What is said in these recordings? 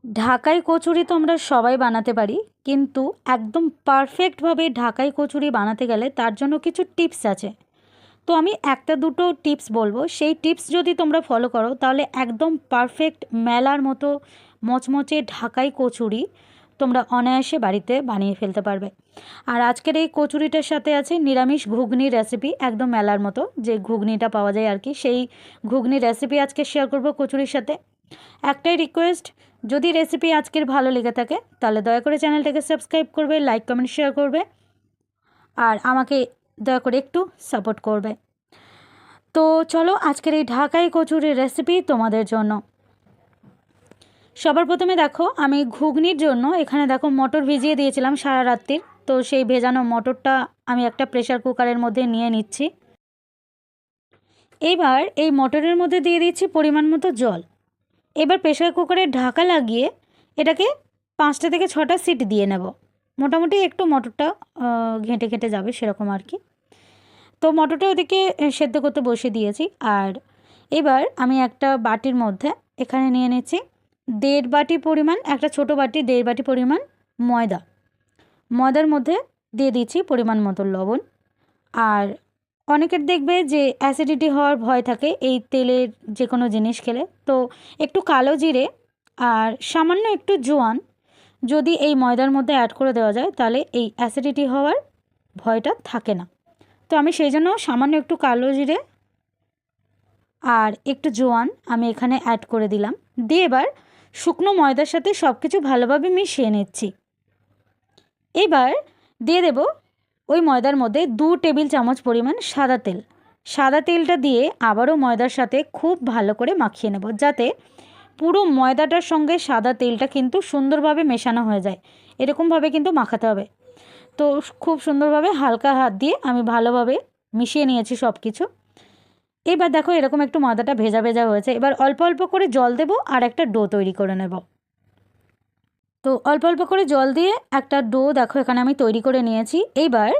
ঢাকাই কচুরি তো আমরা সবাই বানাতে পারি, কিন্তু একদম পারফেক্টভাবে ঢাকাই কচুরি বানাতে গেলে তার জন্য কিছু টিপস আছে। তো আমি একটা দুটো টিপস বলবো, সেই টিপস যদি তোমরা ফলো করো তাহলে একদম পারফেক্ট মেলার মতো মচমচে ঢাকাই কচুরি তোমরা অনায়াসে বাড়িতে বানিয়ে ফেলতে পারবে। আর আজকের এই কচুরিটার সাথে আছে নিরামিষ ঘুগনির রেসিপি, একদম মেলার মতো যে ঘুগনিটা পাওয়া যায় আর কি, সেই ঘুগনির রেসিপি আজকে শেয়ার করব কচুরির সাথে। একটাই রিকোয়েস্ট, যদি রেসিপি আজকের ভালো লেগে থাকে তাহলে দয়া করে চ্যানেলটাকে সাবস্ক্রাইব করবে, লাইক কমেন্ট শেয়ার করবে আর আমাকে দয়া করে একটু সাপোর্ট করবে। তো চলো আজকের এই ঢাকাই কচুরির রেসিপি তোমাদের জন্য। সবার প্রথমে দেখো, আমি ঘুগনির জন্য এখানে দেখো মটর ভিজিয়ে দিয়েছিলাম সারা রাত্রির। তো সেই ভেজানো মটরটা আমি একটা প্রেসার কুকারের মধ্যে নিয়ে নিচ্ছি। এবার এই মটরের মধ্যে দিয়ে দিচ্ছি পরিমাণ মতো জল। এবার প্রেসার কুকারের ঢাকা লাগিয়ে এটাকে 5টা থেকে 6টা সিটি দিয়ে নেব। মোটামুটি একটু মটরটা ঘেঁটে ঘেঁটে যাবে সেরকম আর কি। তো মটরটা ওদিকে সেদ্ধ করতে বসিয়ে দিয়েছি। আর এবার আমি একটা বাটির মধ্যে এখানে নিয়ে নিচ্ছি 1.5 বাটি পরিমাণ, একটা ছোটো বাটি 1.5 বাটি পরিমাণ ময়দা। ময়দার মধ্যে দিয়ে দিচ্ছি পরিমাণ মতো লবণ। আর অনেকের দেখবে যে অ্যাসিডিটি হওয়ার ভয় থাকে এই তেলের যে কোনো জিনিস খেলে, তো একটু কালো জিরে আর সামান্য একটু জোয়ান যদি এই ময়দার মধ্যে অ্যাড করে দেওয়া যায় তাহলে এই অ্যাসিডিটি হওয়ার ভয়টা থাকে না। তো আমি সেই জন্য সামান্য একটু কালো জিরে আর একটু জোয়ান আমি এখানে অ্যাড করে দিলাম। দিয়ে এবার শুকনো ময়দার সাথে সব কিছু ভালোভাবে মিশিয়ে নিচ্ছি। এবার দিয়ে দেব ওই ময়দার মধ্যে 2 টেবিল চামচ পরিমাণ সাদা তেল। সাদা তেলটা দিয়ে আবারও ময়দার সাথে খুব ভালো করে মাখিয়ে নেব, যাতে পুরো ময়দাটার সঙ্গে সাদা তেলটা কিন্তু সুন্দরভাবে মেশানো হয়ে যায়। এরকমভাবে কিন্তু মাখাতে হবে। তো খুব সুন্দরভাবে হালকা হাত দিয়ে আমি ভালোভাবে মিশিয়ে নিয়েছি সব কিছু। এবার দেখো এরকম একটু ময়দাটা ভেজা ভেজা হয়েছে। এবার অল্প অল্প করে জল দেব আর একটা ডো তৈরি করে নেব। তো অল্প অল্প করে জল দিয়ে একটা ডো দেখো এখানে আমি তৈরি করে নিয়েছি। এইবার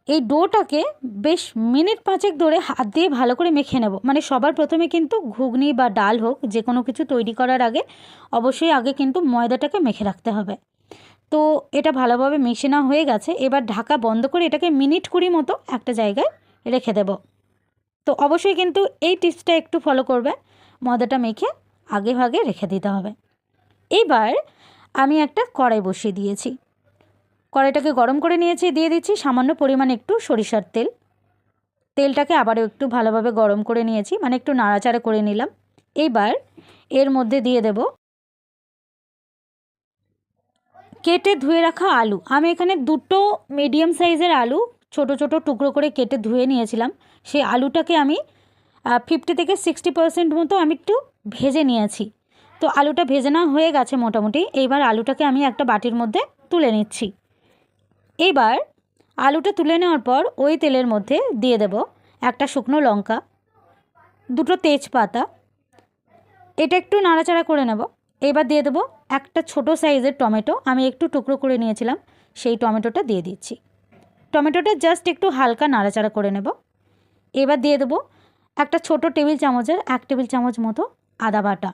এই ডোটাকে বেশ মিনিট 5 ধরে হাত দিয়ে ভালো করে মেখে নেব। মানে সবার প্রথমে কিন্তু ঘুগনি বা ডাল হোক যে কোনো কিছু তৈরি করার আগে অবশ্যই আগে কিন্তু ময়দাটাকে মেখে রাখতে হবে। তো এটা ভালোভাবে মেশানো হয়ে গেছে। এবার ঢাকা বন্ধ করে এটাকে মিনিট 20 মতো একটা জায়গায় রেখে দেব। তো অবশ্যই কিন্তু এই টিপসটা একটু ফলো করবে, ময়দাটা মেখে আগে ভাগে রেখে দিতে হবে। এবার আমি একটা কড়াই বসিয়ে দিয়েছি, কড়াইটাকে গরম করে নিয়েছি, দিয়ে দিচ্ছি সামান্য পরিমাণ একটু সরিষার তেল। তেলটাকে আবারও একটু ভালোভাবে গরম করে নিয়েছি, মানে একটু নাড়াচাড়া করে নিলাম। এবার এর মধ্যে দিয়ে দেব কেটে ধুয়ে রাখা আলু। আমি এখানে 2টো মিডিয়াম সাইজের আলু ছোট ছোট টুকরো করে কেটে ধুয়ে নিয়েছিলাম। সেই আলুটাকে আমি 50 থেকে 60% মতো আমি একটু ভেজে নিয়েছি। তো আলুটা ভেজে নেওয়া হয়ে গেছে মোটামুটি। এইবার আলুটাকে আমি একটা বাটির মধ্যে তুলে নিচ্ছি। এইবার আলুটা তুলে নেওয়ার পর ওই তেলের মধ্যে দিয়ে দেব একটা শুকনো লঙ্কা, 2টো তেজপাতা, এটা একটু নাড়াচাড়া করে নেব। এবার দিয়ে দেবো একটা ছোট সাইজের টমেটো, আমি একটু টুকরো করে নিয়েছিলাম, সেই টমেটোটা দিয়ে দিচ্ছি। টমেটোটা জাস্ট একটু হালকা নাড়াচাড়া করে নেব। এবার দিয়ে দেবো একটা ছোট টেবিল চামচের 1 টেবিল চামচ মতো আদা বাটা।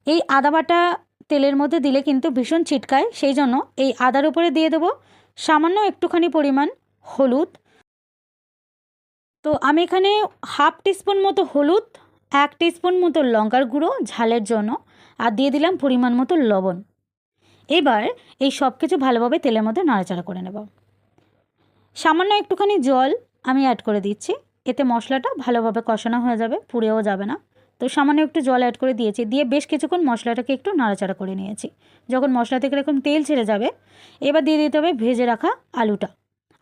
এই আদা বাটা তেলের মধ্যে দিলে কিন্তু ভীষণ ছিটকায়, সেই জন্য এই আদার উপরে দিয়ে দেবো সামান্য একটুখানি পরিমাণ হলুদ। তো আমি এখানে 1/2 টিস্পুন মতো হলুদ, 1 টিস্পুন মতো লঙ্কার গুঁড়ো ঝালের জন্য, আর দিয়ে দিলাম পরিমাণ মতো লবণ। এবার এই সব কিছু ভালোভাবে তেলের মধ্যে নাড়াচাড়া করে নেব। সামান্য একটুখানি জল আমি অ্যাড করে দিচ্ছি, এতে মশলাটা ভালোভাবে কষানো হয়ে যাবে, পুড়েও যাবে না। তো সামান্য একটু জল অ্যাড করে দিয়েছি, দিয়ে বেশ কিছুক্ষণ মশলাটাকে একটু নাড়াচাড়া করে নিয়েছি। যখন মশলা থেকে এরকম তেল ছেড়ে যাবে এবার দিয়ে দিতে হবে ভেজে রাখা আলুটা।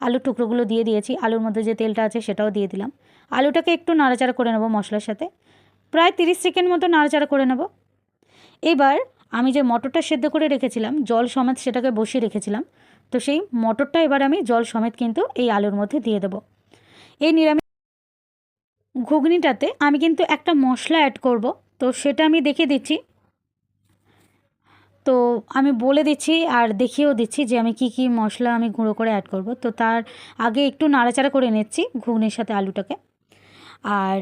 আলুর টুকরোগুলো দিয়ে দিয়েছি, আলুর মধ্যে যে তেলটা আছে সেটাও দিয়ে দিলাম। আলুটাকে একটু নাড়াচাড়া করে নেব মশলার সাথে, প্রায় 30 সেকেন্ড মতো নাড়াচাড়া করে নেব। এবার আমি যে মটরটা সেদ্ধ করে রেখেছিলাম জল সমেত, সেটাকে বসিয়ে রেখেছিলাম, তো সেই মটরটা এবার আমি জল সমেত কিন্তু এই আলুর মধ্যে দিয়ে দেব। এই নিরামিষ ঘুগনিটাতে আমি কিন্তু একটা মশলা অ্যাড করব, তো সেটা আমি দেখিয়ে দিচ্ছি। তো আমি বলে দিচ্ছি আর দেখিয়েও দিচ্ছি যে আমি কি কি মশলা আমি গুঁড়ো করে অ্যাড করব। তো তার আগে একটু নাড়াচাড়া করে নিচ্ছি ঘুগনির সাথে আলুটাকে। আর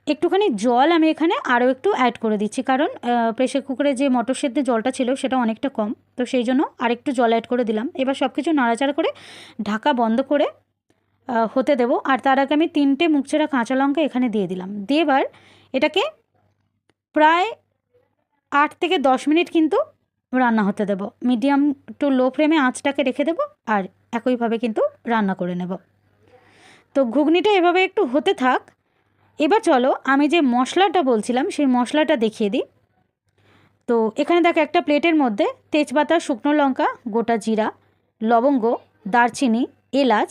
একটুখানি জল আমি এখানে আরও একটু অ্যাড করে দিচ্ছি, কারণ প্রেসার কুকারে যে মটর সেদ্ধ জলটা ছিল সেটা অনেকটা কম, তো সেই জন্য আরেকটু জল অ্যাড করে দিলাম। এবার সব কিছু নাড়াচাড়া করে ঢাকা বন্ধ করে হতে দেবো। আর তার আগে আমি 3টে মুখচেরা কাঁচা লঙ্কা এখানে দিয়ে দিলাম। দিয়ে এবার এটাকে প্রায় 8 থেকে 10 মিনিট কিন্তু রান্না হতে দেব। মিডিয়াম টু লো ফ্লেমে আঁচটাকে রেখে দেবো আর একইভাবে কিন্তু রান্না করে নেব। তো ঘুগনিটা এভাবে একটু হতে থাক। এবার চলো আমি যে মশলাটা বলছিলাম সেই মশলাটা দেখিয়ে দিই। তো এখানে দেখো একটা প্লেটের মধ্যে তেজপাতা, শুকনো লঙ্কা, গোটা জিরা, লবঙ্গ, দারচিনি, এলাচ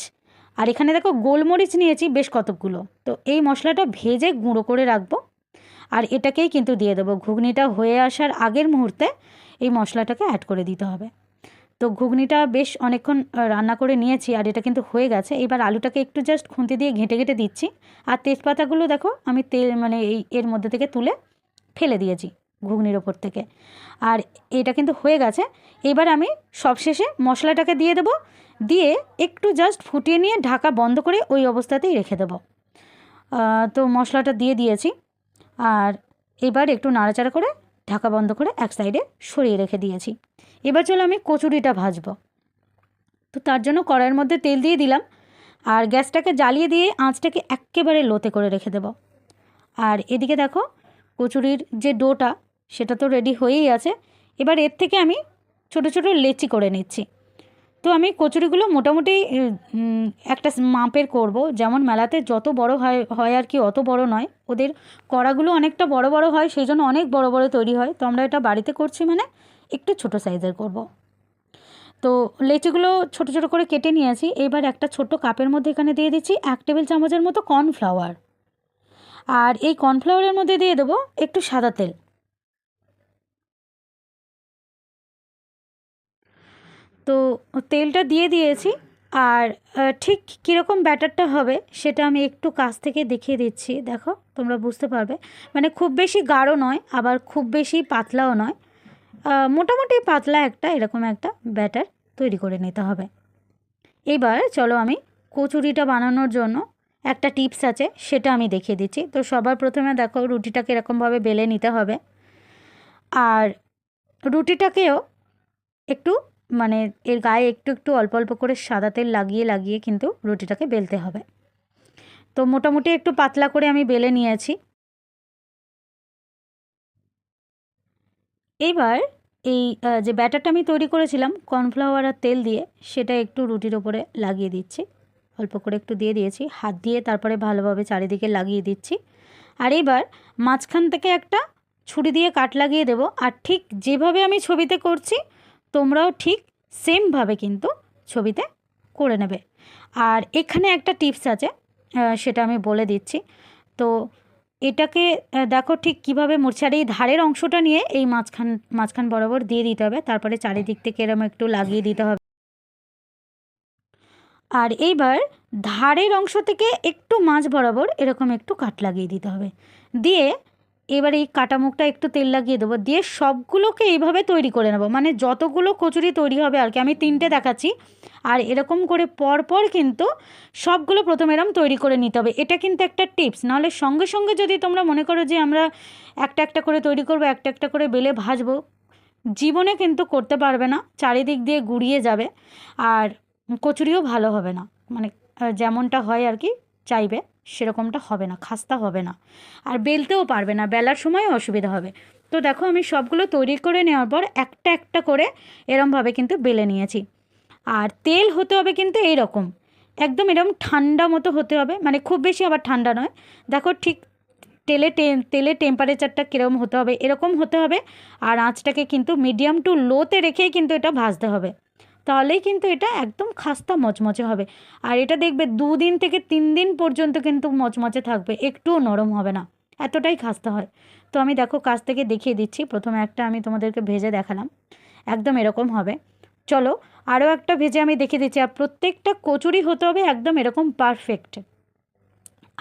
আর এখানে দেখো গোলমরিচ নিয়েছি বেশ কতকগুলো। তো এই মশলাটা ভেজে গুঁড়ো করে রাখবো আর এটাকেই কিন্তু দিয়ে দেবো। ঘুগনিটা হয়ে আসার আগের মুহূর্তে এই মশলাটাকে অ্যাড করে দিতে হবে। তো ঘুগনিটা বেশ অনেকক্ষণ রান্না করে নিয়েছি আর এটা কিন্তু হয়ে গেছে। এবার আলুটাকে একটু জাস্ট খুন্তি দিয়ে ঘেঁটে ঘেঁটে দিচ্ছি। আর তেজপাতাগুলো দেখো আমি তেল মানে এর মধ্যে থেকে তুলে ফেলে দিয়েছি ঘুগনির ওপর থেকে। আর এটা কিন্তু হয়ে গেছে। এবার আমি সবশেষে মশলাটাকে দিয়ে দেবো, দিয়ে একটু জাস্ট ফুটিয়ে নিয়ে ঢাকা বন্ধ করে ওই অবস্থাতেই রেখে দেবো। তো মশলাটা দিয়ে দিয়েছি আর এবার একটু নাড়াচাড়া করে ঢাকা বন্ধ করে এক সাইডে সরিয়ে রেখে দিয়েছি। এবার চলো আমি কচুরিটা ভাজবো। তো তার জন্য কড়াইয়ের মধ্যে তেল দিয়ে দিলাম আর গ্যাসটাকে জ্বালিয়ে দিয়ে আঁচটাকে একেবারে লোতে করে রেখে দেব। আর এদিকে দেখো কচুরির যে ডোটা সেটা তো রেডি হয়েই আছে। এবার এর থেকে আমি ছোট ছোট লেচি করে নিচ্ছি। তো আমি কচুরিগুলো মোটামুটি একটা মাপের করব, যেমন মেলাতে যত বড় হয় আর কি অত বড় নয়। ওদের কড়াগুলো অনেকটা বড় বড় হয়, সেই জন্য অনেক বড় বড় তৈরি হয়। তো আমরা এটা বাড়িতে করছি মানে একটু ছোট সাইজের করব। তো লেচিগুলো ছোট ছোট করে কেটে নিয়েছি। এবার একটা ছোট্ট কাপের মধ্যে এখানে দিয়ে দিচ্ছি 1 টেবিল চামচের মতো কর্নফ্লাওয়ার। আর এই কর্নফ্লাওয়ারের মধ্যে দিয়ে দেবো একটু সাদা তেল। তো তেলটা দিয়ে দিয়েছি আর ঠিক কীরকম ব্যাটারটা হবে সেটা আমি একটু কাছ থেকে দেখিয়ে দিচ্ছি। দেখো তোমরা বুঝতে পারবে, মানে খুব বেশি গাঢ় নয় আবার খুব বেশি পাতলাও নয়, মোটামুটি পাতলা একটা এরকম একটা ব্যাটার তৈরি করে নিতে হবে। এবার চলো আমি কচুরিটা বানানোর জন্য একটা টিপস আছে সেটা আমি দেখিয়ে দিচ্ছি। তো সবার প্রথমে দেখো রুটিটাকে এরকমভাবে বেলে নিতে হবে আর রুটিটাকেও একটু মানে এর গায়ে একটু একটু অল্প অল্প করে সাদা তেল লাগিয়ে লাগিয়ে কিন্তু রুটিটাকে বেলতে হবে। তো মোটামুটি একটু পাতলা করে আমি বেলে নিয়েছি। এবার এই যে ব্যাটারটা আমি তৈরি করেছিলাম কর্নফ্লাওয়ার আর তেল দিয়ে, সেটা একটু রুটির ওপরে লাগিয়ে দিচ্ছি। অল্প করে একটু দিয়ে দিয়েছি, হাত দিয়ে তারপরে ভালোভাবে চারিদিকে লাগিয়ে দিচ্ছি। আর এবার মাঝখান থেকে একটা ছুরি দিয়ে কাট লাগিয়ে দেব। আর ঠিক যেভাবে আমি ছবিতে করছি তোমরাও ঠিক সেমভাবে কিন্তু ছবিতে করে নেবে। আর এখানে একটা টিপস আছে, সেটা আমি বলে দিচ্ছি। তো এটাকে দেখো ঠিক কীভাবে মুড়ছে, আর এই ধারের অংশটা নিয়ে এই মাঝখান বরাবর দিয়ে দিতে হবে, তারপরে চারিদিক থেকে এরকম একটু লাগিয়ে দিতে হবে। আর এইবার ধারের অংশ থেকে একটু মাঝ বরাবর এরকম একটু কাট লাগিয়ে দিতে হবে। দিয়ে এবার এই কাটা মুখটা একটু তেল লাগিয়ে দেবো, দিয়ে সবগুলোকে এইভাবে তৈরি করে নেব। মানে যতগুলো কচুরি তৈরি হবে আর কি, আমি 3টে দেখাচ্ছি। আর এরকম করে পরপর কিন্তু সবগুলো প্রথমে এরকম তৈরি করে নিতে হবে। এটা কিন্তু একটা টিপস, নাহলে সঙ্গে সঙ্গে যদি তোমরা মনে করো যে আমরা একটা একটা করে তৈরি করবো, একটা একটা করে বেলে ভাজবো, জীবনে কিন্তু করতে পারবে না, চারিদিক দিয়ে গুড়িয়ে যাবে আর কচুরিও ভালো হবে না। মানে যেমনটা হয় আর কি চাইবে সেরকমটা হবে না, খাস্তা হবে না, আর বেলতেও পারবে না, বেলার সময়ও অসুবিধা হবে। তো দেখো আমি সবগুলো তৈরি করে নেওয়ার পর একটা একটা করে এরমভাবে কিন্তু বেলে নিয়েছি। আর তেল হতে হবে কিন্তু এইরকম, একদম এরকম ঠান্ডা মতো হতে হবে, মানে খুব বেশি আবার ঠান্ডা নয়। দেখো ঠিক তেলের টেম্পারেচারটা কীরকম হতে হবে, এরকম হতে হবে। আর আঁচটাকে কিন্তু মিডিয়াম টু লোতে রেখেই কিন্তু এটা ভাজতে হবে, তাহলেই কিন্তু এটা একদম খাস্তা মচমচে হবে। আর এটা দেখবে 2 দিন থেকে 3 দিন পর্যন্ত কিন্তু মচমচে থাকবে, একটুও নরম হবে না, এতটাই খাস্তা হয়। তো আমি দেখো কাছ থেকে দেখিয়ে দিচ্ছি, প্রথমে একটা আমি তোমাদেরকে ভেজে দেখালাম, একদম এরকম হবে। চলো আরও একটা ভেজে আমি দেখিয়ে দিচ্ছি। আর প্রত্যেকটা কচুরি হতে হবে একদম এরকম পারফেক্ট,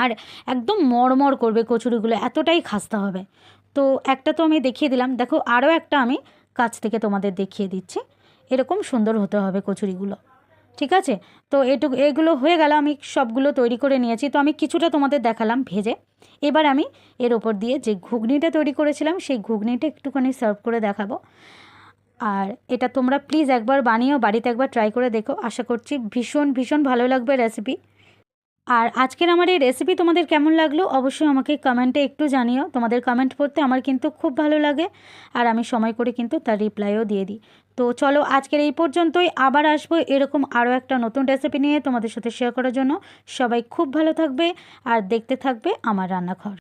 আর একদম মড়মড় করবে কচুরিগুলো, এতটাই খাস্তা হবে। তো একটা তো আমি দেখিয়ে দিলাম, দেখো আরও একটা আমি কাছ থেকে তোমাদের দেখিয়ে দিচ্ছি। এরকম সুন্দর হতে হবে কচুরিগুলো। ঠিক আছে? তো এগুলো হয়ে গেল, আমি সবগুলো তৈরি করে নিয়েছি। তো আমি কিছুটা তোমাদের দেখালাম ভেজে। এবার আমি এর ওপর দিয়ে যে ঘুগনিটা তৈরি করেছিলাম সেই ঘুগনিটা একটুখানি সার্ভ করে দেখাবো। আর এটা তোমরা প্লিজ একবার বানিয়েও বাড়িতে একবার ট্রাই করে দেখো, আশা করছি ভীষণ ভীষণ ভালো লাগবে রেসিপি। আর আজকের আমার এই রেসিপি তোমাদের কেমন লাগলো অবশ্যই আমাকে কমেন্টে একটু জানিও। তোমাদের কমেন্ট পড়তে আমার কিন্তু খুব ভালো লাগে, আর আমি সময় করে কিন্তু তার রিপ্লাইও দিয়ে দিই। তো চলো আজকের এই পর্যন্তই, আবার আসবো এরকম আরও একটা নতুন রেসিপি নিয়ে তোমাদের সাথে শেয়ার করার জন্য। সবাই খুব ভালো থাকবে আর দেখতে থাকবে আমার রান্নাঘর।